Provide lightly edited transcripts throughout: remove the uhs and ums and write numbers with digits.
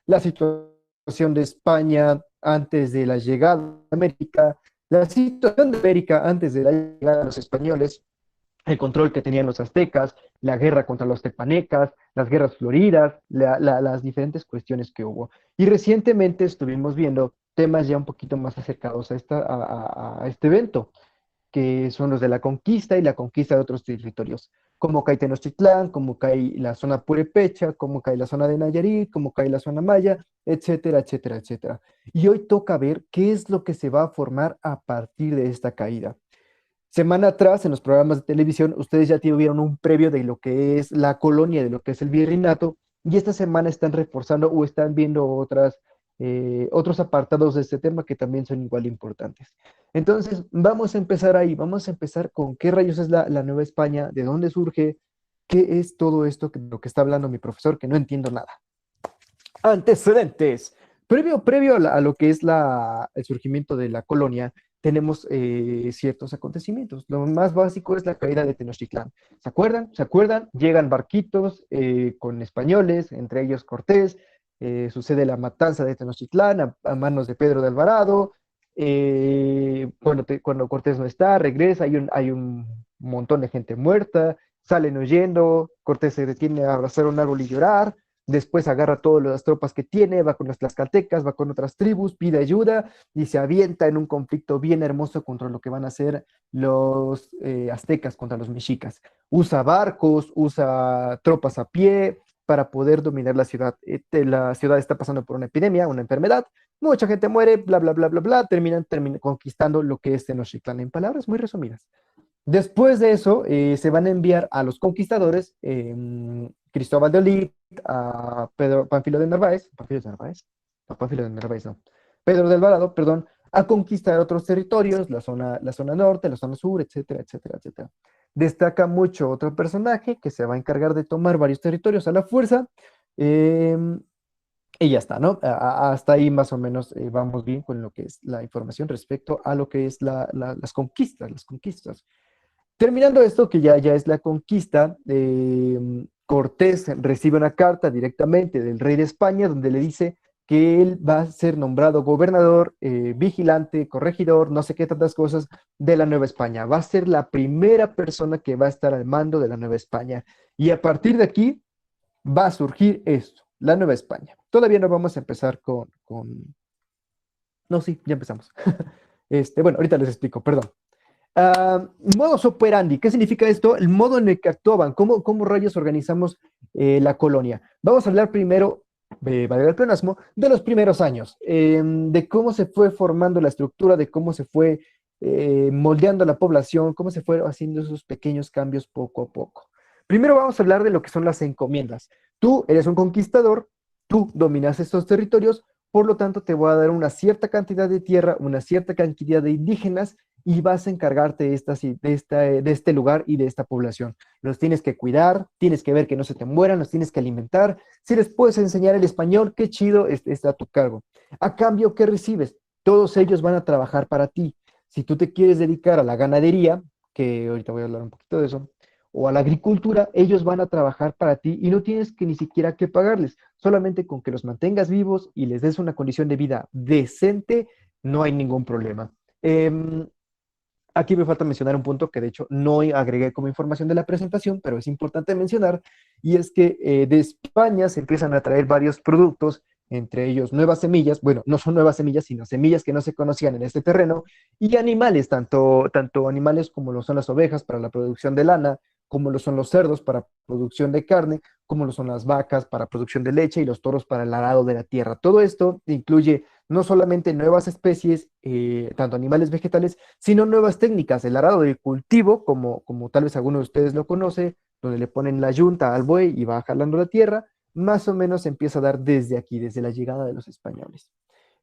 la situación de España antes de la llegada de América, la situación de América antes de la llegada de los españoles, el control que tenían los aztecas, la guerra contra los tepanecas, las guerras floridas, las diferentes cuestiones que hubo. Y recientemente estuvimos viendo temas ya un poquito más acercados a este evento, que son los de la conquista y la conquista de otros territorios, como cae Tenochtitlán, como cae la zona purépecha, como cae la zona de Nayarit, como cae la zona maya, etcétera, etcétera, etcétera. Y hoy toca ver qué es lo que se va a formar a partir de esta caída. Semana atrás, en los programas de televisión, ustedes ya tuvieron un previo de lo que es la colonia, de lo que es el virreinato, y esta semana están reforzando o están viendo otros apartados de este tema que también son igual importantes. Entonces, vamos a empezar ahí, vamos a empezar con qué rayos es la Nueva España, de dónde surge, qué es todo esto que, lo que está hablando mi profesor, que no entiendo nada. Antecedentes. Previo a lo que es el surgimiento de la colonia, tenemos ciertos acontecimientos. Lo más básico es la caída de Tenochtitlán. ¿Se acuerdan? ¿Se acuerdan? Llegan barquitos con españoles, entre ellos Cortés. Sucede la matanza de Tenochtitlán a manos de Pedro de Alvarado. Cuando Cortés no está, regresa, hay un montón de gente muerta, salen huyendo, Cortés se detiene a abrazar un árbol y llorar. Después agarra todas las tropas que tiene, va con los tlaxcaltecas, va con otras tribus, pide ayuda y se avienta en un conflicto bien hermoso contra lo que van a ser los aztecas contra los mexicas. Usa barcos, usa tropas a pie para poder dominar la ciudad. La ciudad está pasando por una epidemia, una enfermedad, mucha gente muere, bla, bla, bla, bla, bla, terminan conquistando lo que es Tenochtitlan en palabras muy resumidas. Después de eso, se van a enviar a los conquistadores, Cristóbal de Olid, a Pedro Pánfilo de Narváez, Pánfilo de Narváez, no, Pedro de Alvarado, perdón, a conquistar otros territorios, la zona norte, la zona sur, etcétera, etcétera, etcétera. Destaca mucho otro personaje que se va a encargar de tomar varios territorios a la fuerza, eh, y ya está, ¿no? Hasta ahí más o menos vamos bien con lo que es la información respecto a lo que es las conquistas, las conquistas. Terminando esto, que ya es la conquista, Cortés recibe una carta directamente del rey de España donde le dice que él va a ser nombrado gobernador, vigilante, corregidor, no sé qué tantas cosas de la Nueva España. Va a ser la primera persona que va a estar al mando de la Nueva España. Y a partir de aquí va a surgir esto, la Nueva España. Todavía no vamos a empezar No, sí, ya empezamos. Bueno, ahorita les explico, perdón. Modus operandi, ¿qué significa esto? El modo en el que actuaban, cómo rayos organizamos la colonia. Vamos a hablar primero, valga el pleonasmo, de los primeros años, de cómo se fue formando la estructura, de cómo se fue moldeando la población, cómo se fueron haciendo esos pequeños cambios poco a poco. Primero vamos a hablar de lo que son las encomiendas. Tú eres un conquistador, tú dominas estos territorios, por lo tanto te voy a dar una cierta cantidad de tierra, una cierta cantidad de indígenas y vas a encargarte de este lugar y de esta población. Los tienes que cuidar, tienes que ver que no se te mueran, los tienes que alimentar. Si les puedes enseñar el español, qué chido, está a tu cargo. A cambio, ¿qué recibes? Todos ellos van a trabajar para ti. Si tú te quieres dedicar a la ganadería, que ahorita voy a hablar un poquito de eso, o a la agricultura, ellos van a trabajar para ti y no tienes que ni siquiera que pagarles. Solamente con que los mantengas vivos y les des una condición de vida decente, no hay ningún problema. Aquí me falta mencionar un punto que de hecho no agregué como información de la presentación, pero es importante mencionar, y es que de España se empiezan a traer varios productos, entre ellos nuevas semillas, bueno, no son nuevas semillas, sino semillas que no se conocían en este terreno, y animales, tanto animales como lo son las ovejas para la producción de lana, como lo son los cerdos para producción de carne, como lo son las vacas para producción de leche y los toros para el arado de la tierra. Todo esto incluye no solamente nuevas especies, tanto animales, vegetales, sino nuevas técnicas. El arado del cultivo, como tal vez alguno de ustedes lo conoce, donde le ponen la yunta al buey y va jalando la tierra, más o menos se empieza a dar desde aquí, desde la llegada de los españoles.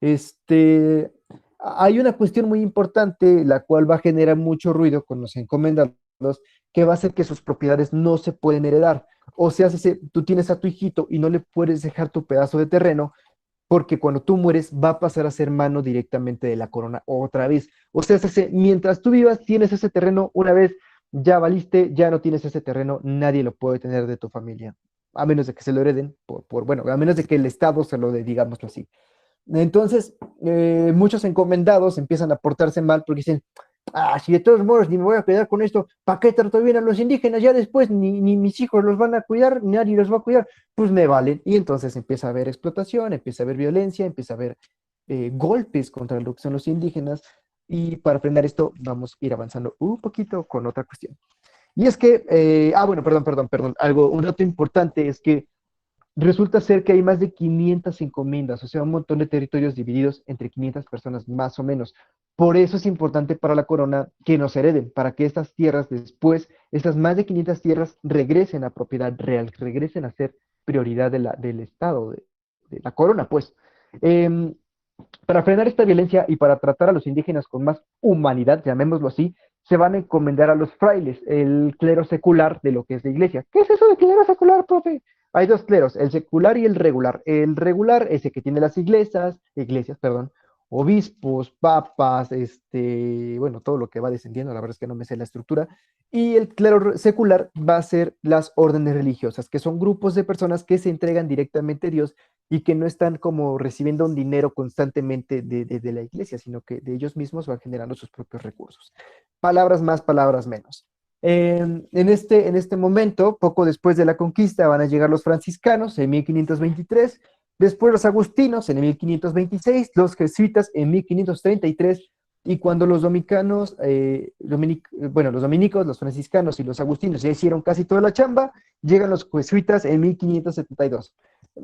Este, Hay una cuestión muy importante, la cual va a generar mucho ruido con los encomendados, que va a hacer que sus propiedades no se pueden heredar. O sea, si tú tienes a tu hijito y no le puedes dejar tu pedazo de terreno, porque cuando tú mueres va a pasar a ser mano directamente de la corona otra vez. O sea, mientras tú vivas, tienes ese terreno, una vez ya valiste, ya no tienes ese terreno, nadie lo puede tener de tu familia. a menos de que se lo hereden, bueno, a menos de que el Estado se lo dé, digámoslo así. Entonces, muchos encomendados empiezan a portarse mal porque dicen, si de todos modos ni me voy a quedar con esto, ¿para qué trato bien a los indígenas? Ya después ni mis hijos los van a cuidar, ni nadie los va a cuidar, pues me valen. Y entonces empieza a haber explotación, empieza a haber violencia, empieza a haber golpes contra lo que son los indígenas. Y para frenar esto, vamos a ir avanzando un poquito con otra cuestión. Y es que, bueno, perdón, un dato importante es que resulta ser que hay más de 500 encomiendas, o sea, un montón de territorios divididos entre 500 personas más o menos. Por eso es importante para la corona que nos hereden, para que estas tierras después, estas más de 500 tierras regresen a propiedad real, regresen a ser prioridad del Estado, de la corona, pues. Em, para frenar esta violencia y para tratar a los indígenas con más humanidad, llamémoslo así, se van a encomendar a los frailes, el clero secular de lo que es la iglesia. ¿Qué es eso de clero secular, profe? Hay dos cleros, el secular y el regular. El regular es el que tiene las iglesias, perdón, obispos, papas, bueno, todo lo que va descendiendo, la verdad es que no me sé la estructura. Y el clero secular va a ser las órdenes religiosas, que son grupos de personas que se entregan directamente a Dios y que no están como recibiendo un dinero constantemente de la iglesia, sino que de ellos mismos van generando sus propios recursos. Palabras más, palabras menos. En este momento, poco después de la conquista, van a llegar los franciscanos en 1523, después los agustinos en 1526, los jesuitas en 1533, y cuando los dominicanos, los dominicos, los franciscanos y los agustinos ya hicieron casi toda la chamba, llegan los jesuitas en 1572.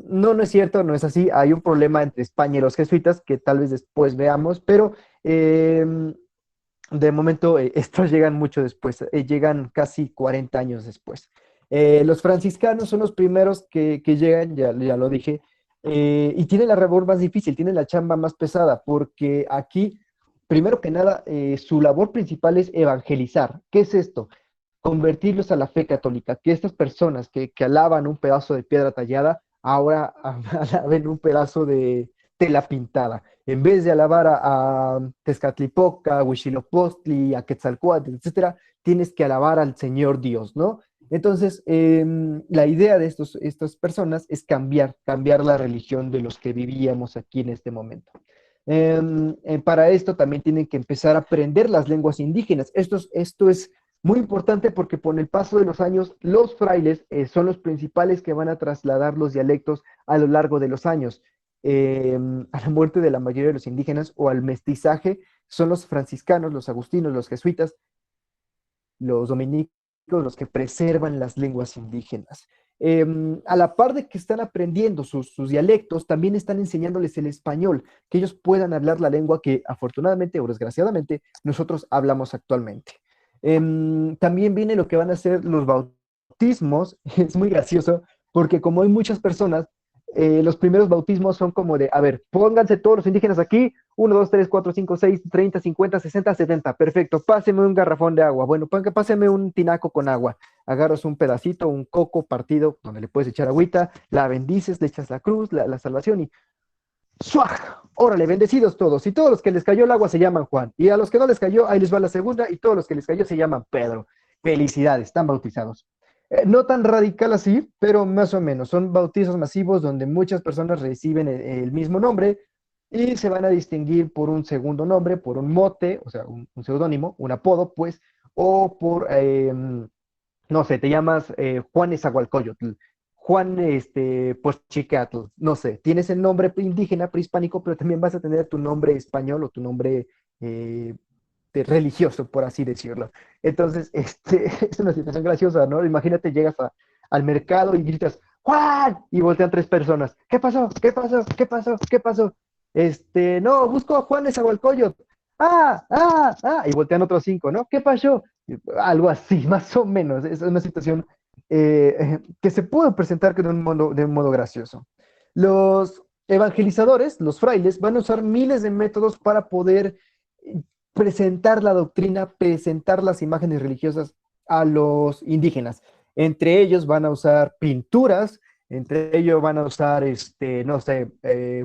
No, no es cierto, no es así. Hay un problema entre España y los jesuitas que tal vez después veamos, pero de momento estos llegan mucho después, llegan casi 40 años después. Los franciscanos son los primeros que llegan, ya lo dije, y tienen la labor más difícil, tienen la chamba más pesada, porque aquí, primero que nada, su labor principal es evangelizar. ¿Qué es esto? Convertirlos a la fe católica, que estas personas que alaban un pedazo de piedra tallada, ahora alaben un pedazo de tela pintada. En vez de alabar a Tezcatlipoca, a Huitzilopochtli, a Quetzalcóatl, etcétera, tienes que alabar al Señor Dios, ¿no? Entonces, la idea de estas personas es cambiar la religión de los que vivíamos aquí en este momento. Para esto también tienen que empezar a aprender las lenguas indígenas. Esto es muy importante porque con el paso de los años, los frailes son los principales que van a trasladar los dialectos a lo largo de los años. A la muerte de la mayoría de los indígenas o al mestizaje son los franciscanos, los agustinos, los jesuitas, los dominicos, los que preservan las lenguas indígenas. A la par de que están aprendiendo sus dialectos, también están enseñándoles el español, que ellos puedan hablar la lengua que afortunadamente o desgraciadamente nosotros hablamos actualmente. También viene lo que van a ser los bautismos. Es muy gracioso porque como hay muchas personas, los primeros bautismos son como de, a ver, pónganse todos los indígenas aquí, 1, 2, 3, 4, 5, 6, 30, 50, 60, 70, perfecto, páseme un garrafón de agua, bueno, páseme un tinaco con agua, agarras un pedacito, un coco partido, donde le puedes echar agüita, la bendices, le echas la cruz, la salvación y ¡suaj! Órale, bendecidos todos, y todos los que les cayó el agua se llaman Juan, y a los que no les cayó, ahí les va la segunda, y todos los que les cayó se llaman Pedro. Felicidades, están bautizados. No tan radical así, pero más o menos. Son bautizos masivos donde muchas personas reciben el mismo nombre y se van a distinguir por un segundo nombre, por un mote, o sea, un seudónimo, un apodo, pues, o por, no sé, te llamas Juan Esahualcoyotl, Juan Pochicatl, no sé, tienes el nombre indígena, prehispánico, pero también vas a tener tu nombre español o tu nombre eh, religioso, por así decirlo. Entonces, es una situación graciosa, ¿no? Imagínate, llegas al mercado y gritas, ¡Juan! Y voltean tres personas. ¿Qué pasó? ¿Qué pasó? ¿Qué pasó? ¿Qué pasó? No, busco a Juan Nezahualcóyotl. Y voltean otros cinco, ¿no? ¿Qué pasó? Algo así, más o menos. Es una situación que se puede presentar de un modo gracioso. Los evangelizadores, los frailes, van a usar miles de métodos para poder presentar la doctrina, presentar las imágenes religiosas a los indígenas. Entre ellos van a usar pinturas, entre ellos van a usar, no sé,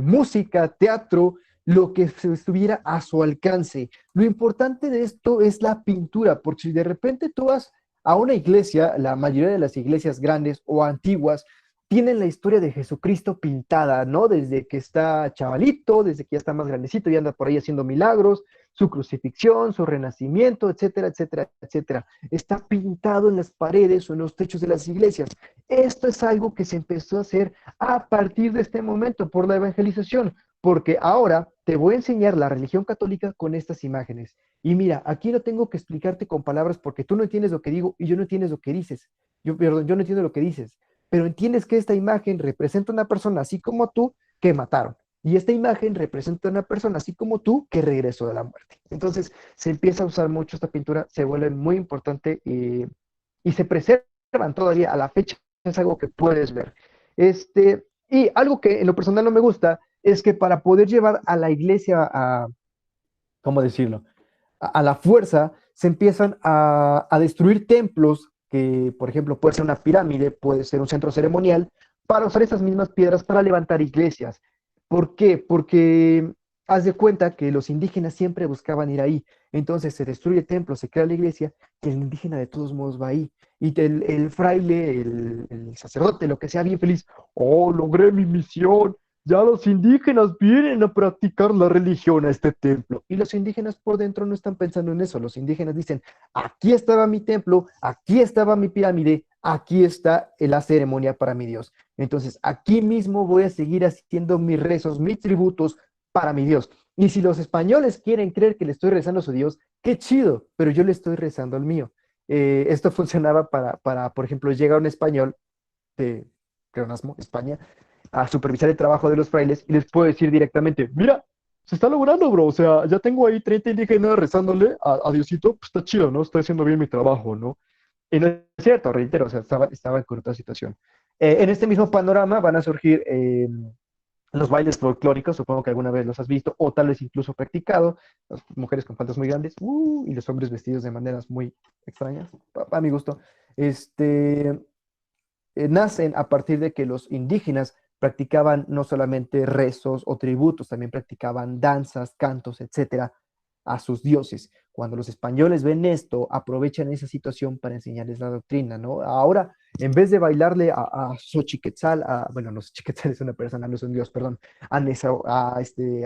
música, teatro, lo que estuviera a su alcance. Lo importante de esto es la pintura, porque si de repente tú vas a una iglesia, la mayoría de las iglesias grandes o antiguas, tienen la historia de Jesucristo pintada, ¿no? Desde que está chavalito, desde que ya está más grandecito y anda por ahí haciendo milagros, su crucifixión, su renacimiento, etcétera, etcétera, etcétera. Está pintado en las paredes o en los techos de las iglesias. Esto es algo que se empezó a hacer a partir de este momento por la evangelización, porque ahora te voy a enseñar la religión católica con estas imágenes. Y mira, aquí no tengo que explicarte con palabras porque tú no entiendes lo que digo y yo no entiendes lo que dices. Perdón, yo no entiendo lo que dices, pero entiendes que esta imagen representa a una persona así como tú que mataron. Y esta imagen representa a una persona así como tú que regresó de la muerte. Entonces se empieza a usar mucho esta pintura, se vuelve muy importante y se preservan todavía a la fecha. Es algo que puedes ver. Y algo que en lo personal no me gusta es que para poder llevar a la iglesia a, ¿cómo decirlo? A la fuerza, se empiezan a destruir templos que, por ejemplo, puede ser una pirámide, puede ser un centro ceremonial, para usar esas mismas piedras para levantar iglesias. ¿Por qué? Porque haz de cuenta que los indígenas siempre buscaban ir ahí. Entonces se destruye el templo, se crea la iglesia, y el indígena de todos modos va ahí. Y el fraile, el sacerdote, lo que sea, bien feliz. Oh, logré mi misión. Ya los indígenas vienen a practicar la religión a este templo. Y los indígenas por dentro no están pensando en eso. Los indígenas dicen, aquí estaba mi templo, aquí estaba mi pirámide, aquí está la ceremonia para mi Dios. Entonces, aquí mismo voy a seguir haciendo mis rezos, mis tributos para mi Dios. Y si los españoles quieren creer que le estoy rezando a su Dios, qué chido, pero yo le estoy rezando al mío. Esto funcionaba por ejemplo, llega un español de Pleonasmo, España, a supervisar el trabajo de los frailes y les puedo decir directamente, mira, se está logrando, bro, o sea, ya tengo ahí 30 indígenas rezándole a Diosito, pues está chido, ¿no? Estoy haciendo bien mi trabajo, ¿no? Y no es cierto, reitero, o sea, estaba en corta situación. En este mismo panorama van a surgir los bailes folclóricos, supongo que alguna vez los has visto o tal vez incluso practicado, las mujeres con faldas muy grandes y los hombres vestidos de maneras muy extrañas, a mi gusto. Este, nacen a partir de que los indígenas practicaban no solamente rezos o tributos, también practicaban danzas, cantos, etcétera, a sus dioses. Cuando los españoles ven esto, aprovechan esa situación para enseñarles la doctrina, ¿no? Ahora, en vez de bailarle a Xochiquetzal, bueno, no, Xochiquetzal es una persona, no es un dios, perdón, a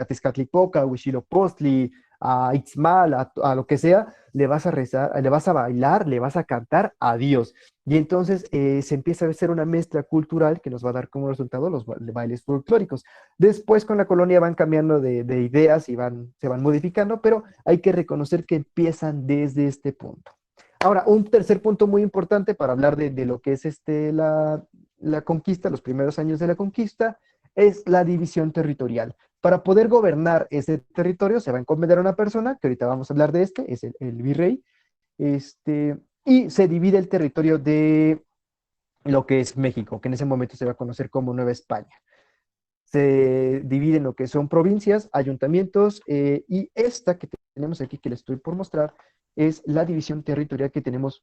Tezcatlipoca, a Huitzilopochtli, a Itzmal, a lo que sea, le vas a rezar, le vas a bailar, le vas a cantar a Dios. Y entonces se empieza a hacer una mezcla cultural que nos va a dar como resultado los bailes folclóricos. Después con la colonia van cambiando de ideas y se van modificando, pero hay que reconocer que empiezan desde este punto. Ahora, un tercer punto muy importante para hablar de lo que es la conquista, los primeros años de la conquista, es la división territorial. Para poder gobernar ese territorio se va a encomendar a una persona, que ahorita vamos a hablar de es el virrey, y se divide el territorio de lo que es México, que en ese momento se va a conocer como Nueva España. Se divide en lo que son provincias, ayuntamientos, y esta que tenemos aquí, que les estoy por mostrar, es la división territorial que tenemos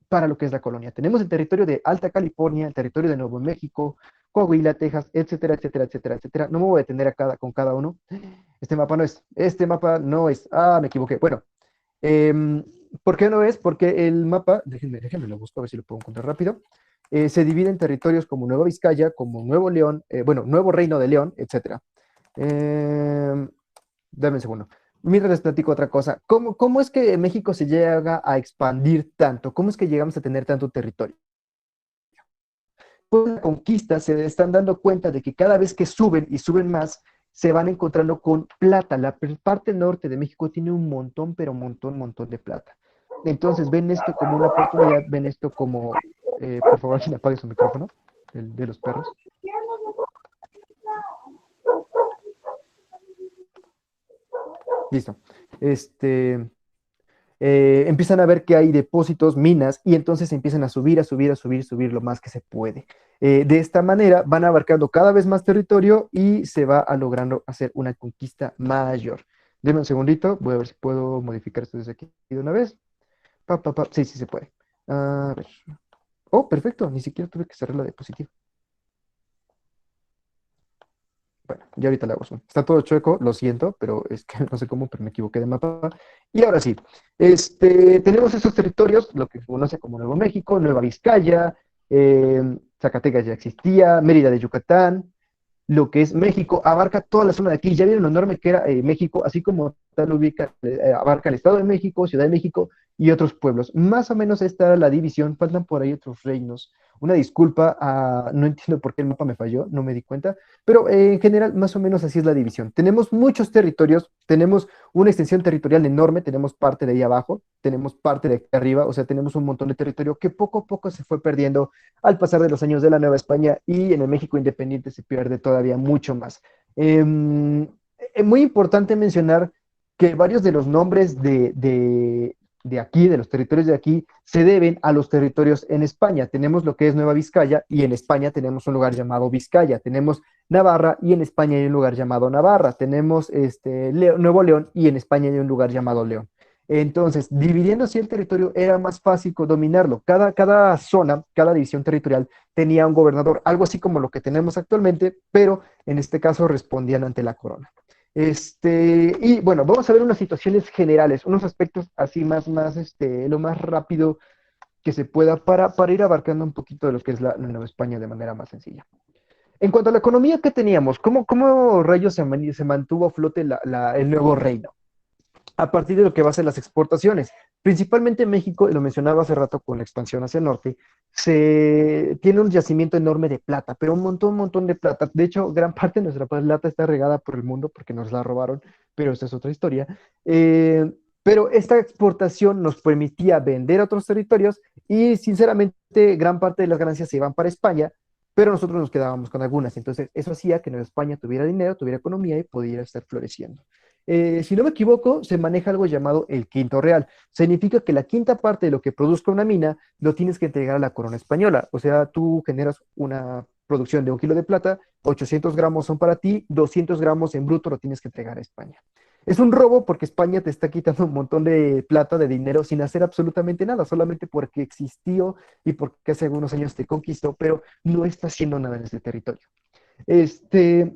para lo que es la colonia. Tenemos el territorio de Alta California, el territorio de Nuevo México, Coahuila, Texas, etcétera, etcétera, etcétera, etcétera. No me voy a detener con cada uno. Este mapa no es, me equivoqué. Bueno, eh, ¿por qué no es? Porque el mapa, déjenme lo busco a ver si lo puedo encontrar rápido. Se divide en territorios como Nueva Vizcaya, como Nuevo León, bueno, Nuevo Reino de León, etcétera. Eh, Dame un segundo. Mientras les platico otra cosa. ¿Cómo es que México se llega a expandir tanto? ¿Cómo es que llegamos a tener tanto territorio? Con la conquista se están dando cuenta de que cada vez que suben y suben más, se van encontrando con plata. La parte norte de México tiene un montón, pero montón de plata. Entonces ven esto como una oportunidad, ven esto como, por favor, si apague su micrófono, el de los perros. Listo. Este, empiezan a ver que hay depósitos, minas, y entonces empiezan a subir, a subir, a subir, subir lo más que se puede. De esta manera van abarcando cada vez más territorio y se va a logrando hacer una conquista mayor. Deme un segundito, voy a ver si puedo modificar esto desde aquí de una vez. Sí, sí se puede. A ver. Oh, perfecto, ni siquiera tuve que cerrar la diapositiva. Bueno, ya ahorita le hago zoom. Está todo chueco, lo siento, pero es que no sé cómo, pero me equivoqué de mapa. Y ahora sí, tenemos esos territorios, lo que se conoce como Nuevo México, Nueva Vizcaya, Zacatecas ya existía, Mérida de Yucatán, lo que es México, abarca toda la zona de aquí. Ya vieron lo enorme que era México, así como tal abarca el Estado de México, Ciudad de México y otros pueblos. Más o menos esta era la división, faltan por ahí otros reinos. Una disculpa, no entiendo por qué el mapa me falló, no me di cuenta, pero en general más o menos así es la división. Tenemos muchos territorios, tenemos una extensión territorial enorme, tenemos parte de ahí abajo, tenemos parte de aquí arriba, o sea, tenemos un montón de territorio que poco a poco se fue perdiendo al pasar de los años de la Nueva España y en el México independiente se pierde todavía mucho más. Es muy importante mencionar que varios de los nombres de aquí, de los territorios de aquí, se deben a los territorios en España. Tenemos lo que es Nueva Vizcaya y en España tenemos un lugar llamado Vizcaya. Tenemos Navarra y en España hay un lugar llamado Navarra. Tenemos Nuevo León y en España hay un lugar llamado León. Entonces, dividiendo así el territorio era más fácil dominarlo. Cada zona, cada división territorial tenía un gobernador, algo así como lo que tenemos actualmente, pero en este caso respondían ante la corona. Y bueno, vamos a ver unas situaciones generales, unos aspectos así lo más rápido que se pueda para ir abarcando un poquito de lo que es la Nueva España de manera más sencilla. En cuanto a la economía que teníamos, ¿cómo rayos se mantuvo a flote el nuevo reino? A partir de lo que va a ser las exportaciones. Principalmente México, lo mencionaba hace rato con la expansión hacia el norte, tiene un yacimiento enorme de plata, pero un montón de plata. De hecho, gran parte de nuestra plata está regada por el mundo porque nos la robaron, pero esta es otra historia. Pero esta exportación nos permitía vender a otros territorios y sinceramente gran parte de las ganancias se iban para España, pero nosotros nos quedábamos con algunas. Entonces eso hacía que Nueva España tuviera dinero, tuviera economía y pudiera estar floreciendo. Si no me equivoco, se maneja algo llamado el quinto real. Significa que la quinta parte de lo que produzca una mina lo tienes que entregar a la corona española. O sea, tú generas una producción de 1 kilo de plata, 800 gramos son para ti, 200 gramos en bruto lo tienes que entregar a España. Es un robo porque España te está quitando un montón de plata, de dinero, sin hacer absolutamente nada, solamente porque existió y porque hace algunos años te conquistó, pero no está haciendo nada en ese territorio. Este,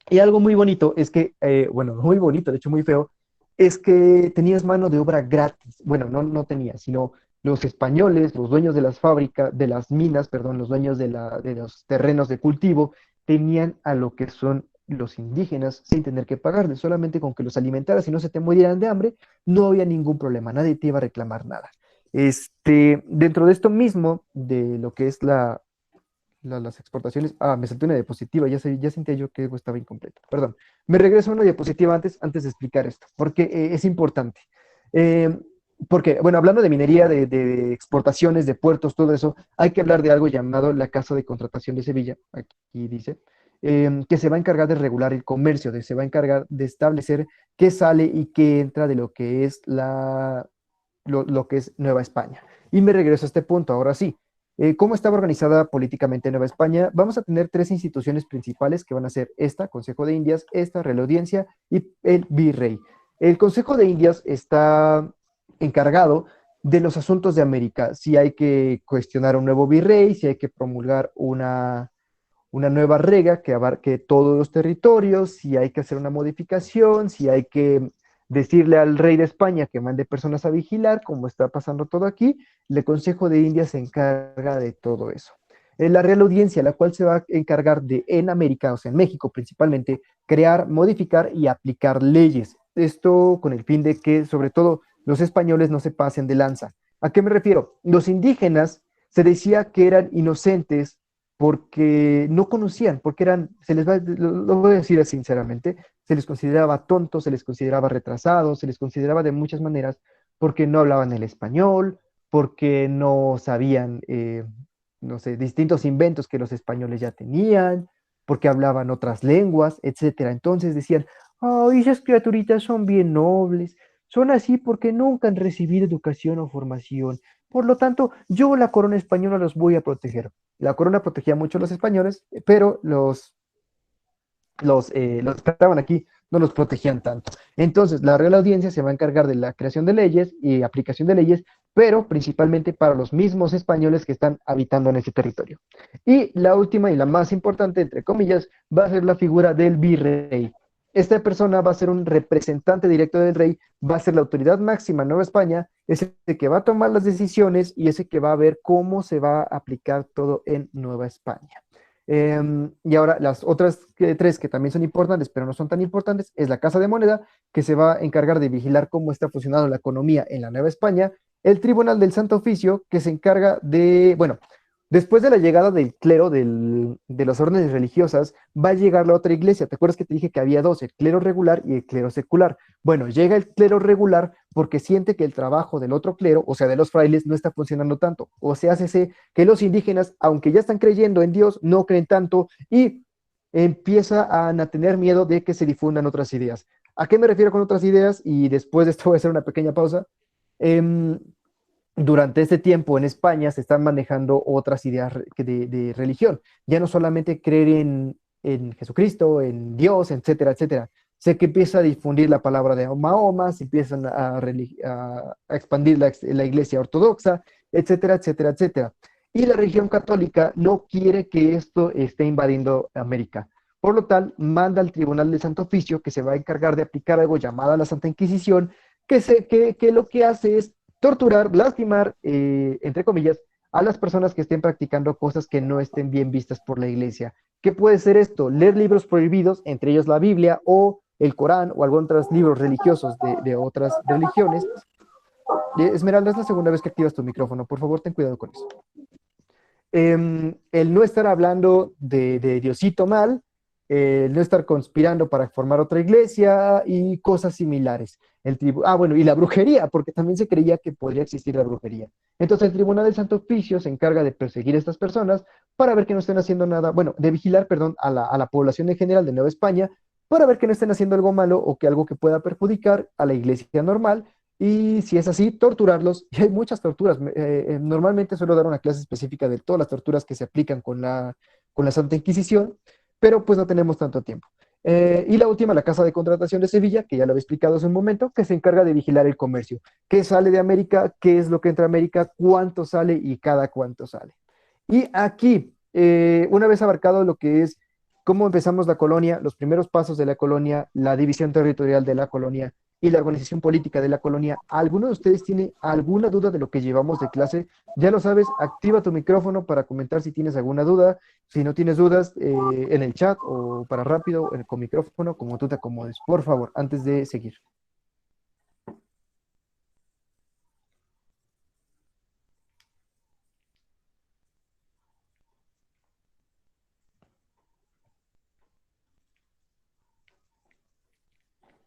y algo muy bonito es que, bueno, muy bonito, de hecho muy feo, es que tenías mano de obra gratis. Bueno, no tenías, sino los españoles, los dueños de las fábricas, de las minas, perdón, los dueños de los terrenos de cultivo, tenían a lo que son los indígenas sin tener que pagarles, solamente con que los alimentaras y no se te murieran de hambre, no había ningún problema, nadie te iba a reclamar nada. Dentro de esto mismo, de lo que es las exportaciones. Me salté una diapositiva, ya sentía yo que algo estaba incompleto. Perdón. Me regreso a una diapositiva antes de explicar esto, porque es importante. Eh, Porque, bueno, hablando de minería, de exportaciones, de puertos, todo eso, hay que hablar de algo llamado la Casa de Contratación de Sevilla, aquí dice, que se va a encargar de regular el comercio, se va a encargar de establecer qué sale y qué entra de lo que es lo que es Nueva España. Y me regreso a este punto, ahora sí. ¿Cómo estaba organizada políticamente Nueva España? Vamos a tener tres instituciones principales que van a ser esta, Consejo de Indias, esta, Real Audiencia y el Virrey. El Consejo de Indias está encargado de los asuntos de América, si hay que cuestionar un nuevo virrey, si hay que promulgar una nueva regla que abarque todos los territorios, si hay que hacer una modificación, si hay que decirle al rey de España que mande personas a vigilar, como está pasando todo aquí, el Consejo de Indias se encarga de todo eso. La Real Audiencia, la cual se va a encargar de, en América, o sea, en México principalmente, crear, modificar y aplicar leyes. Esto con el fin de que, sobre todo, los españoles no se pasen de lanza. ¿A qué me refiero? Los indígenas se decía que eran inocentes porque no conocían, porque lo voy a decir sinceramente, se les consideraba tontos, se les consideraba retrasados, se les consideraba de muchas maneras porque no hablaban el español, porque no sabían, no sé, distintos inventos que los españoles ya tenían, porque hablaban otras lenguas, etcétera. Entonces decían, ay, esas criaturitas son bien nobles, son así porque nunca han recibido educación o formación. Por lo tanto, yo, la corona española, los voy a proteger. La corona protegía mucho a los españoles, pero los que estaban aquí no los protegían tanto. Entonces, la Real Audiencia se va a encargar de la creación de leyes y aplicación de leyes, pero principalmente para los mismos españoles que están habitando en ese territorio. Y la última y la más importante, entre comillas, va a ser la figura del virrey. esta persona va a ser un representante directo del rey, va a ser la autoridad máxima en Nueva España, es el que va a tomar las decisiones y es el que va a ver cómo se va a aplicar todo en Nueva España. Y ahora las otras tres que también son importantes, pero no son tan importantes, es la Casa de Moneda, que se va a encargar de vigilar cómo está funcionando la economía en la Nueva España, el Tribunal del Santo Oficio, que se encarga de, bueno, después de la llegada del clero de las órdenes religiosas, va a llegar la otra iglesia. ¿Te acuerdas que te dije que había dos, el clero regular y el clero secular? Bueno, llega el clero regular porque siente que el trabajo del otro clero, o sea, de los frailes, no está funcionando tanto. O sea, hace que los indígenas, aunque ya están creyendo en Dios, no creen tanto y empieza a tener miedo de que se difundan otras ideas. ¿A qué me refiero con otras ideas? Y después de esto voy a hacer una pequeña pausa. Eh, Durante este tiempo en España se están manejando otras ideas de religión. Ya no solamente creer en Jesucristo, en Dios, etcétera, etcétera. Sé que empieza a difundir la palabra de Mahoma, se empiezan a expandir la iglesia ortodoxa, etcétera, etcétera, etcétera. Y la religión católica no quiere que esto esté invadiendo América. Por lo tal, manda al Tribunal del Santo Oficio, que se va a encargar de aplicar algo llamado la Santa Inquisición, que lo que hace es torturar, lastimar, entre comillas, a las personas que estén practicando cosas que no estén bien vistas por la iglesia. ¿Qué puede ser esto? Leer libros prohibidos, entre ellos la Biblia o el Corán o algunos otros libros religiosos de otras religiones. Esmeralda, es la segunda vez que activas tu micrófono. Por favor, ten cuidado con eso. El no estar hablando de Diosito mal, el no estar conspirando para formar otra iglesia y cosas similares. Bueno, y la brujería, porque también se creía que podría existir la brujería. Entonces el Tribunal del Santo Oficio se encarga de perseguir a estas personas para ver que no estén haciendo nada, bueno, de vigilar, perdón, a la población en general de Nueva España para ver que no estén haciendo algo malo o que algo que pueda perjudicar a la iglesia normal y si es así, torturarlos. Y hay muchas torturas. Normalmente suelo dar una clase específica de todas las torturas que se aplican con la Santa Inquisición, pero pues no tenemos tanto tiempo. Y la última, la Casa de Contratación de Sevilla, que ya lo había explicado hace un momento, que se encarga de vigilar el comercio. ¿Qué sale de América? ¿Qué es lo que entra a América? ¿Cuánto sale y cada cuánto sale? Y aquí, una vez abarcado lo que es cómo empezamos la colonia, los primeros pasos de la colonia, la división territorial de la colonia, y la organización política de la colonia. ¿Alguno de ustedes tiene alguna duda de lo que llevamos de clase? Ya lo sabes, activa tu micrófono para comentar si tienes alguna duda. Si no tienes dudas, en el chat o para rápido, con micrófono, como tú te acomodes. Por favor, antes de seguir.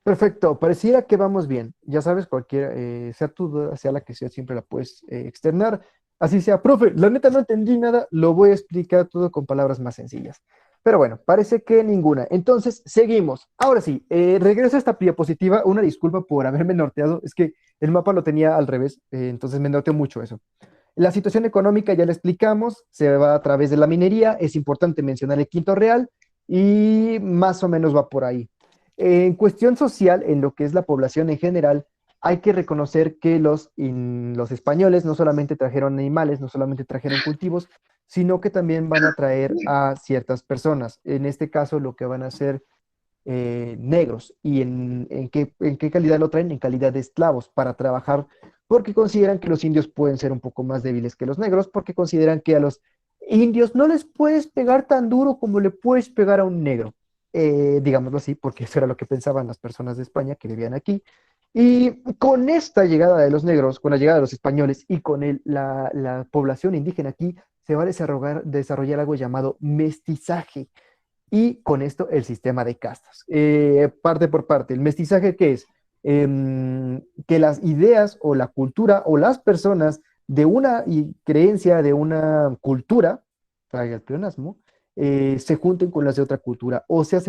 Perfecto, pareciera que vamos bien. Ya sabes, cualquier, sea tu duda, sea la que sea, siempre la puedes externar. Así sea, profe, la neta no entendí nada, lo voy a explicar todo con palabras más sencillas. Pero bueno, parece que ninguna. Entonces, seguimos. Ahora sí, regreso a esta diapositiva. Una disculpa por haberme norteado, es que el mapa lo tenía al revés, entonces me norteó mucho eso. La situación económica ya la explicamos, se va a través de la minería, es importante mencionar el quinto real y más o menos va por ahí. En cuestión social, en lo que es la población en general, hay que reconocer que los españoles no solamente trajeron animales, no solamente trajeron cultivos, sino que también van a traer a ciertas personas. En este caso, lo que van a ser negros. ¿Y en qué calidad lo traen? En calidad de esclavos para trabajar, porque consideran que los indios pueden ser un poco más débiles que los negros, porque consideran que a los indios no les puedes pegar tan duro como le puedes pegar a un negro. Digámoslo así, porque eso era lo que pensaban las personas de España que vivían aquí. Y con esta llegada de los negros, con la llegada de los españoles y con la población indígena aquí, se va a desarrollar algo llamado mestizaje y con esto el sistema de castas. Parte por parte, ¿el mestizaje qué es? Que las ideas o la cultura o las personas de una creencia, de una cultura, traiga el pleonasmo, se junten con las de otra cultura. O sea,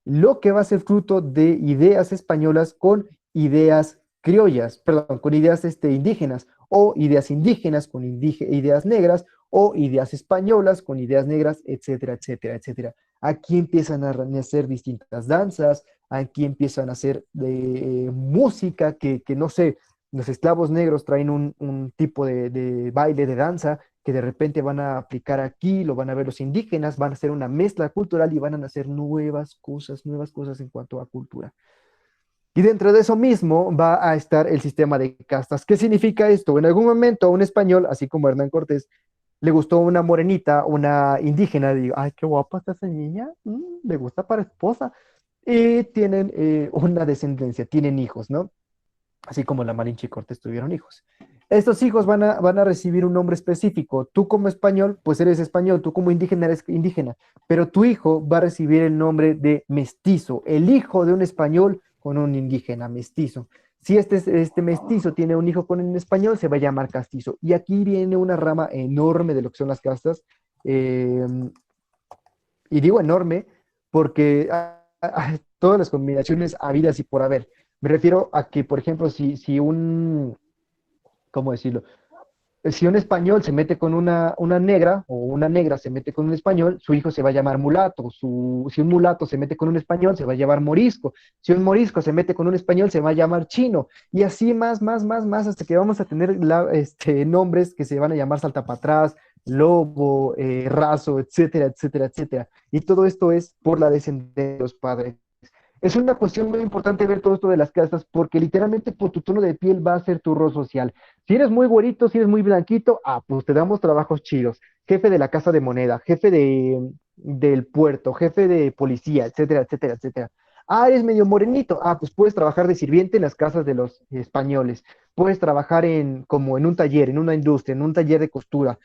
lo que va a ser fruto de ideas españolas con ideas criollas, perdón, con ideas indígenas, o ideas indígenas con ideas negras, o ideas españolas con ideas negras, etcétera, etcétera, etcétera. Aquí empiezan a nacer distintas danzas, aquí empiezan a hacer música que, no sé, los esclavos negros traen un tipo de baile, de danza que de repente van a aplicar aquí, lo van a ver los indígenas, van a hacer una mezcla cultural y van a nacer nuevas cosas en cuanto a cultura. Y dentro de eso mismo va a estar el sistema de castas. ¿Qué significa esto? En algún momento a un español, así como Hernán Cortés, le gustó una morenita, una indígena, y digo, ay, qué guapa está esa niña, me gusta para esposa. Y tienen una descendencia, tienen hijos, ¿no? Así como la Malinche y Cortés tuvieron hijos. Estos hijos van a recibir un nombre específico. Tú como español, pues eres español, tú como indígena eres indígena, pero tu hijo va a recibir el nombre de mestizo, el hijo de un español con un indígena mestizo. Si este mestizo tiene un hijo con un español, se va a llamar castizo. Y aquí viene una rama enorme de lo que son las castas. eh, y digo enorme porque todas las combinaciones habidas y por haber. Me refiero a que, por ejemplo, si un, ¿cómo decirlo? Si un español se mete con una negra o una negra se mete con un español, su hijo se va a llamar mulato. Si un mulato se mete con un español, se va a llamar morisco. Si un morisco se mete con un español, se va a llamar chino. Y así más, hasta que vamos a tener nombres que se van a llamar saltapatrás, lobo, raso, etcétera, etcétera, etcétera. Y todo esto es por la descendencia de los padres. Es una cuestión muy importante ver todo esto de las castas porque literalmente por tu tono de piel va a ser tu rol social. Si eres muy güerito, si eres muy blanquito, pues te damos trabajos chidos. Jefe de la casa de moneda, jefe del puerto, jefe de policía, etcétera, etcétera, etcétera. Eres medio morenito. Pues puedes trabajar de sirviente en las casas de los españoles. Puedes trabajar como en un taller, en una industria, en un taller de costura.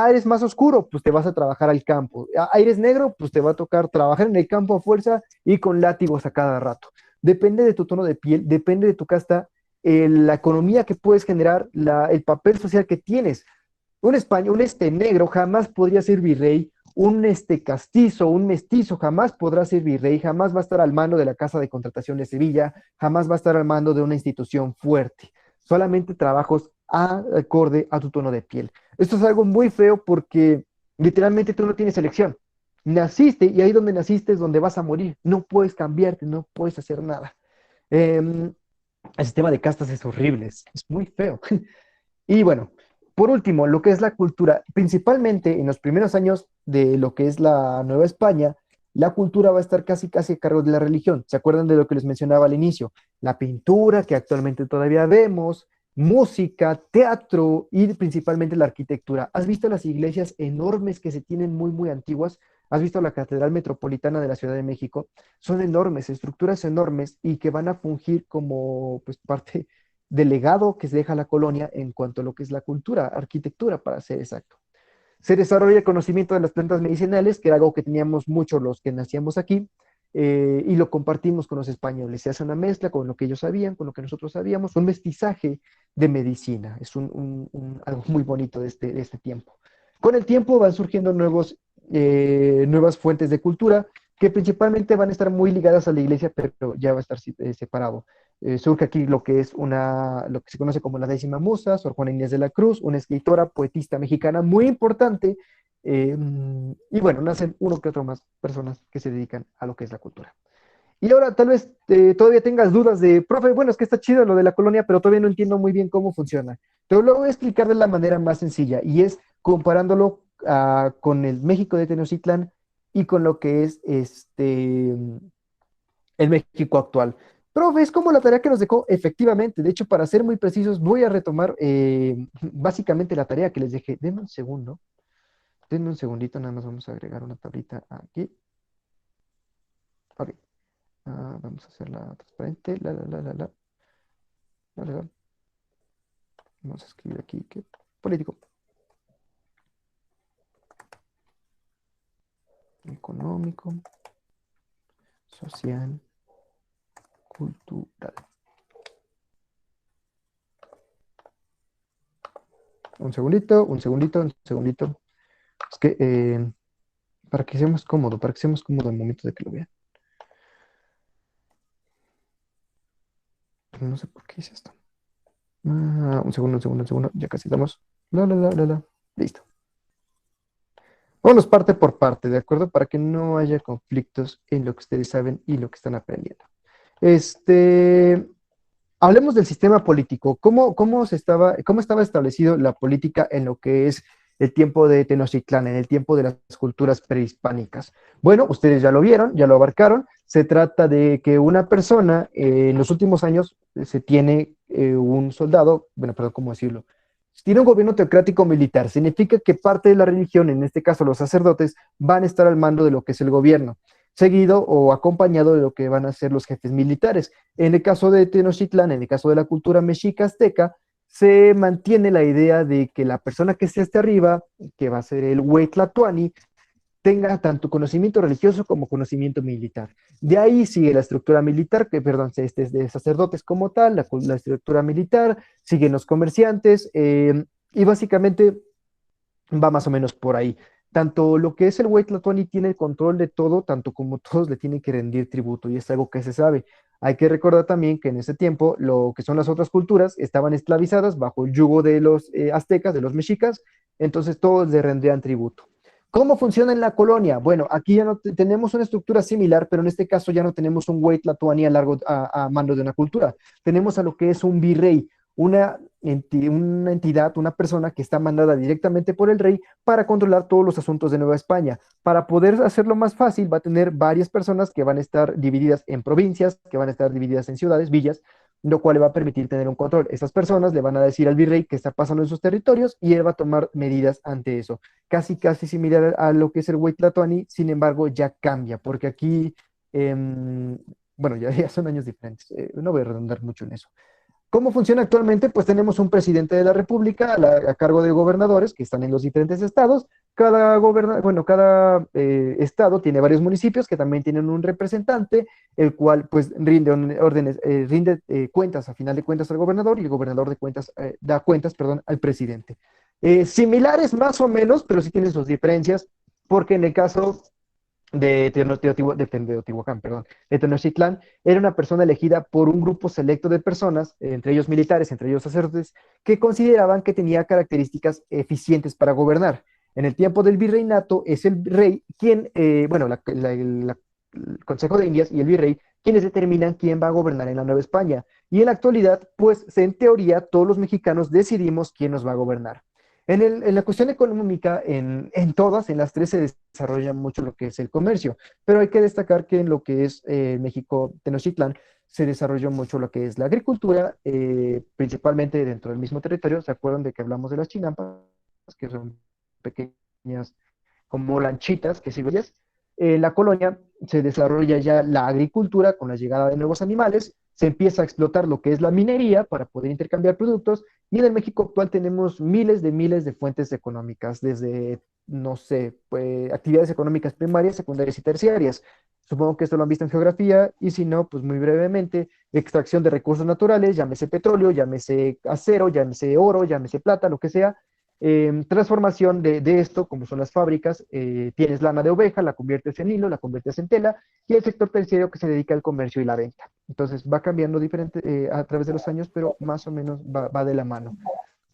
Eres más oscuro, pues te vas a trabajar al campo. Eres negro, pues te va a tocar trabajar en el campo a fuerza y con látigos a cada rato. Depende de tu tono de piel, depende de tu casta, la economía que puedes generar, el papel social que tienes. Un español, negro jamás podría ser virrey, un castizo, un mestizo jamás podrá ser virrey, jamás va a estar al mando de la Casa de Contratación de Sevilla, jamás va a estar al mando de una institución fuerte. Solamente trabajos acorde a tu tono de piel. Esto es algo muy feo porque literalmente tú no tienes elección. Naciste y ahí donde naciste es donde vas a morir. No puedes cambiarte, no puedes hacer nada. El sistema de castas es horrible, es muy feo. Y bueno, por último, lo que es la cultura, principalmente en los primeros años de lo que es la Nueva España, la cultura va a estar casi a cargo de la religión. ¿Se acuerdan de lo que les mencionaba al inicio? La pintura, que actualmente todavía vemos, música, teatro y principalmente la arquitectura. ¿Has visto las iglesias enormes que se tienen muy antiguas? ¿Has visto la Catedral Metropolitana de la Ciudad de México? Son enormes, estructuras enormes y que van a fungir como pues, parte del legado que se deja la colonia en cuanto a lo que es la cultura, arquitectura, para ser exacto. Se desarrolla el conocimiento de las plantas medicinales, que era algo que teníamos muchos los que nacíamos aquí, y lo compartimos con los españoles. Se hace una mezcla con lo que ellos sabían, con lo que nosotros sabíamos, un mestizaje de medicina. Es algo muy bonito de este tiempo. Con el tiempo van surgiendo nuevas fuentes de cultura que principalmente van a estar muy ligadas a la iglesia, pero ya va a estar separado. Surge aquí lo que lo que se conoce como la décima musa, Sor Juana Inés de la Cruz, una escritora, poetista mexicana muy importante, y bueno, nacen uno que otro más personas que se dedican a lo que es la cultura. Y ahora tal vez todavía tengas dudas de, profe, bueno, es que está chido lo de la colonia, pero todavía no entiendo muy bien cómo funciona. Te lo voy a explicar de la manera más sencilla, y es comparándolo con el México de Tenochtitlán y con lo que es el México actual. Profe, es como la tarea que nos dejó, efectivamente. De hecho, para ser muy precisos, voy a retomar básicamente la tarea que les dejé. Denme un segundito, nada más vamos a agregar una tablita aquí. Ok, vamos a hacerla transparente. La. Vamos a escribir aquí que político, económico, social, cultural. Un segundito. Es que para que sea más cómodo, al momento de que lo vean. No sé por qué hice esto. Un segundo. Ya casi estamos. La. Listo. Vámonos parte por parte, ¿de acuerdo? Para que no haya conflictos en lo que ustedes saben y lo que están aprendiendo. Hablemos del sistema político. ¿Cómo estaba establecido la política en lo que es el tiempo de Tenochtitlán, en el tiempo de las culturas prehispánicas. Bueno, ustedes ya lo vieron, ya lo abarcaron. Se trata de que una persona en los últimos años se tiene un soldado, bueno, perdón, ¿cómo decirlo? Tiene un gobierno teocrático militar. Significa que parte de la religión, en este caso los sacerdotes, van a estar al mando de lo que es el gobierno, seguido o acompañado de lo que van a ser los jefes militares. En el caso de Tenochtitlán, en el caso de la cultura mexica azteca, se mantiene la idea de que la persona que esté arriba, que va a ser el Huaytlatoani, tenga tanto conocimiento religioso como conocimiento militar. De ahí sigue la estructura militar, que perdón, este es de sacerdotes como tal, la estructura militar, siguen los comerciantes, y básicamente va más o menos por ahí. Tanto lo que es el Huaytlatoani tiene el control de todo, tanto como todos le tienen que rendir tributo, y es algo que se sabe. Hay que recordar también que en ese tiempo lo que son las otras culturas estaban esclavizadas bajo el yugo de los aztecas, de los mexicas, entonces todos le rendían tributo. ¿Cómo funciona en la colonia? Bueno, aquí ya no tenemos una estructura similar, pero en este caso ya no tenemos un Huaytlatoani a mando de una cultura. Tenemos a lo que es un virrey, una entidad, una persona que está mandada directamente por el rey para controlar todos los asuntos de Nueva España. Para poder hacerlo más fácil, va a tener varias personas que van a estar divididas en provincias, que van a estar divididas en ciudades, villas, lo cual le va a permitir tener un control. Estas personas le van a decir al virrey qué está pasando en sus territorios y él va a tomar medidas ante eso. Casi, casi similar a lo que es el Huaytlatoani, sin embargo, ya cambia, porque aquí, bueno, ya son años diferentes. No voy a redundar mucho en eso. ¿Cómo funciona actualmente? Pues tenemos un presidente de la República a cargo de gobernadores que están en los diferentes estados. Cada estado tiene varios municipios que también tienen un representante, el cual pues rinde cuentas a final de cuentas al gobernador y el gobernador da cuentas, perdón, al presidente. Similares más o menos, pero sí tienen sus diferencias, porque en el caso de Teotihuacán, perdón, de Tenochtitlán, era una persona elegida por un grupo selecto de personas, entre ellos militares, entre ellos sacerdotes, que consideraban que tenía características eficientes para gobernar. En el tiempo del virreinato es el rey quien, bueno, el Consejo de Indias y el virrey, quienes determinan quién va a gobernar en la Nueva España. Y en la actualidad, pues en teoría, todos los mexicanos decidimos quién nos va a gobernar. En la cuestión económica, en las tres se desarrolla mucho lo que es el comercio, pero hay que destacar que en lo que es México, Tenochtitlán, se desarrolló mucho lo que es la agricultura, principalmente dentro del mismo territorio. ¿Se acuerdan de que hablamos de las chinampas, que son pequeñas como lanchitas, que si veías? En la colonia se desarrolla ya la agricultura con la llegada de nuevos animales, se empieza a explotar lo que es la minería para poder intercambiar productos y en el México actual tenemos miles de fuentes económicas, desde, no sé, pues, actividades económicas primarias, secundarias y terciarias. Supongo que esto lo han visto en geografía y si no, pues muy brevemente, extracción de recursos naturales, llámese petróleo, llámese acero, llámese oro, llámese plata, lo que sea, transformación de esto, como son las fábricas, tienes lana de oveja, la conviertes en hilo, la conviertes en tela, y el sector terciario que se dedica al comercio y la venta. Entonces va cambiando diferente a través de los años, pero más o menos va de la mano.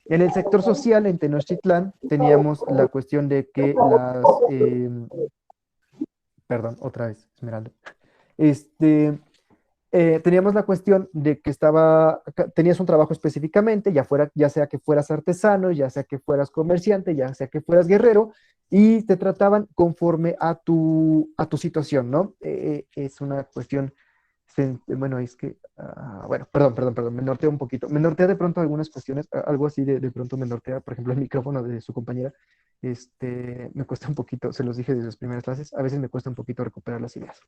En el sector social, en Tenochtitlán, teníamos la cuestión de que perdón, otra vez, Esmeralda. Este, teníamos la cuestión de que tenías un trabajo específicamente, ya sea que fueras artesano, ya sea que fueras comerciante, ya sea que fueras guerrero, y te trataban conforme a tu situación, ¿no? Es una cuestión, bueno, es que, bueno, perdón, me nortea un poquito, me nortea de pronto algunas cuestiones, algo así de pronto me nortea, por ejemplo, el micrófono de su compañera, me cuesta un poquito, se los dije desde las primeras clases, a veces me cuesta un poquito recuperar las ideas.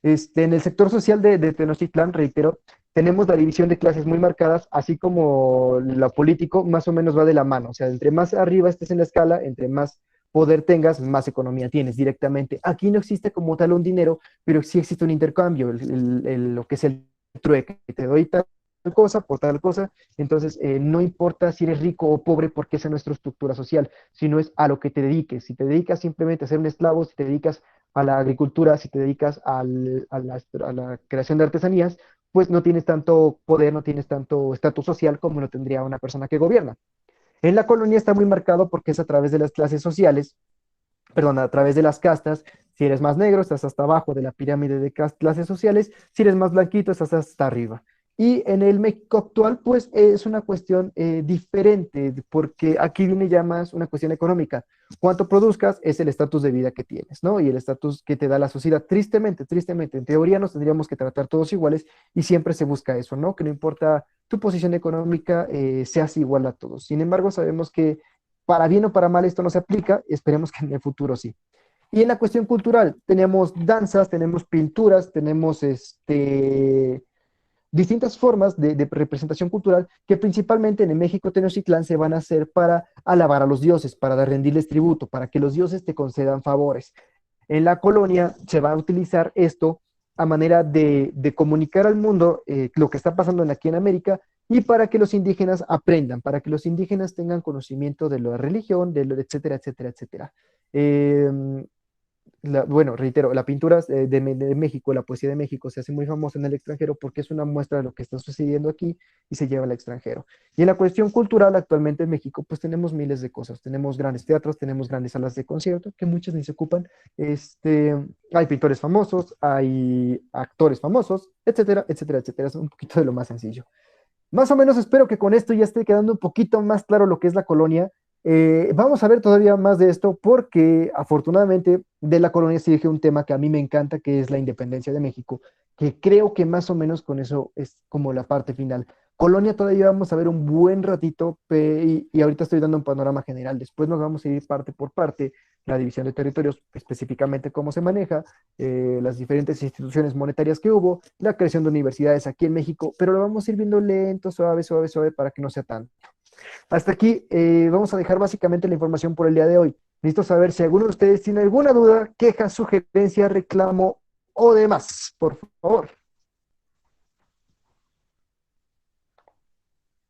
En el sector social de Tenochtitlán, reitero, tenemos la división de clases muy marcadas, así como lo político más o menos va de la mano. O sea, entre más arriba estés en la escala, entre más poder tengas, más economía tienes directamente. Aquí no existe como tal un dinero, pero sí existe un intercambio, lo que es el trueque. Te doy tal cosa por tal cosa. Entonces, no importa si eres rico o pobre, porque esa es nuestra estructura social, sino es a lo que te dediques. Si te dedicas simplemente a ser un esclavo, si te dedicas a la agricultura, si te dedicas a la creación de artesanías, pues no tienes tanto poder, no tienes tanto estatus social como lo tendría una persona que gobierna. En la colonia está muy marcado porque es a través de las clases sociales, perdón, a través de las castas. Si eres más negro, estás hasta abajo de la pirámide de clases sociales. Si eres más blanquito, estás hasta arriba. Y en el México actual, pues es una cuestión diferente, porque aquí viene ya más una cuestión económica. Cuánto produzcas es el estatus de vida que tienes, ¿no? Y el estatus que te da la sociedad. Tristemente, tristemente, en teoría nos tendríamos que tratar todos iguales y siempre se busca eso, ¿no? Que no importa tu posición económica, seas igual a todos. Sin embargo, sabemos que para bien o para mal esto no se aplica, esperemos que en el futuro sí. Y en la cuestión cultural, tenemos danzas, tenemos pinturas, tenemos distintas formas de representación cultural que principalmente en el México Tenochtitlán se van a hacer para alabar a los dioses, para rendirles tributo, para que los dioses te concedan favores. En la colonia se va a utilizar esto a manera de comunicar al mundo lo que está pasando aquí en América y para que los indígenas aprendan, para que los indígenas tengan conocimiento de la religión, de lo, etcétera, etcétera, etcétera. Eh, bueno, reitero, la pintura de México, la poesía de México se hace muy famosa en el extranjero porque es una muestra de lo que está sucediendo aquí y se lleva al extranjero. Y en la cuestión cultural, actualmente en México, pues tenemos miles de cosas. Tenemos grandes teatros, tenemos grandes salas de concierto, que muchas ni se ocupan. Este, hay pintores famosos, hay actores famosos, etcétera, etcétera, etcétera. Es un poquito de lo más sencillo. Más o menos espero que con esto ya esté quedando un poquito más claro lo que es la colonia. Vamos a ver todavía más de esto porque afortunadamente de la colonia se dirige un tema que a mí me encanta, que es la independencia de México, que creo que más o menos con eso es como la parte final. Colonia todavía vamos a ver un buen ratito y ahorita estoy dando un panorama general. Después nos vamos a ir parte por parte, la división de territorios, específicamente cómo se maneja, las diferentes instituciones monetarias que hubo, la creación de universidades aquí en México, pero lo vamos a ir viendo lento, suave, suave, suave, para que no sea tan. Hasta aquí vamos a dejar básicamente la información por el día de hoy. Necesito saber si alguno de ustedes tiene alguna duda, queja, sugerencia, reclamo o demás, por favor.